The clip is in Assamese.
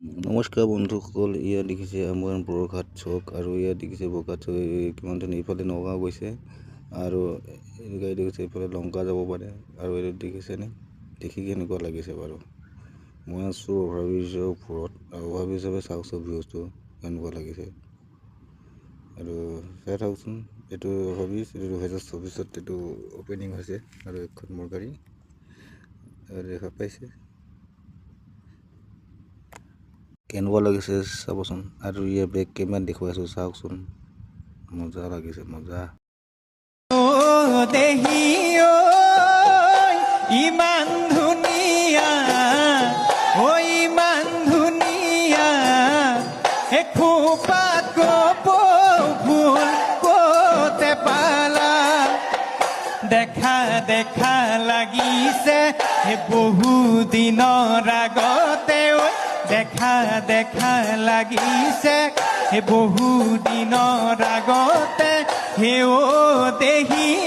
নমস্কাৰ বন্ধুসকল, ইয়াত দেখিছে আমাৰ বৰঘাট চক আৰু ইয়াত দেখিছে বৰঘাট চক কিমান ধুনীয়া। ইফালে নগাঁও গৈছে আৰু গাড়ী দেখিছে, এইফালে লংকা যাব পাৰে। আৰু এইটো দেখিছেনে, দেখি কেনেকুৱা লাগিছে বাৰু। মই আছোঁ অভাৰব্ৰিজৰ ওপৰত আৰু অভাৰব্ৰিজ হিচাপে চাওকচোন ভিউজটো কেনেকুৱা লাগিছে। আৰু চাই থাকচোন, এইটো অভাৰব্ৰিজ, এইটো 2024 এইটো অপেনিং হৈছে আৰু এখন মোৰ গাড়ী দেখা পাইছে। কেনেকুৱা লাগিছে চাবচোন। আৰু ইয়াৰ বেক কেমেৰাত দেখুৱাইছোঁ, চাওকচোন, মজা লাগিছে, মজা। ইমান ধুনীয়া, ইমান ধুনীয়া, এখোপা কপৌফুল ক'তে পালা। দেখা দেখা লাগিছে বহু দিনৰ আগতে, দেখা দেখা লাগিছে বহু দিনৰ আগতে, হে অ' দেহি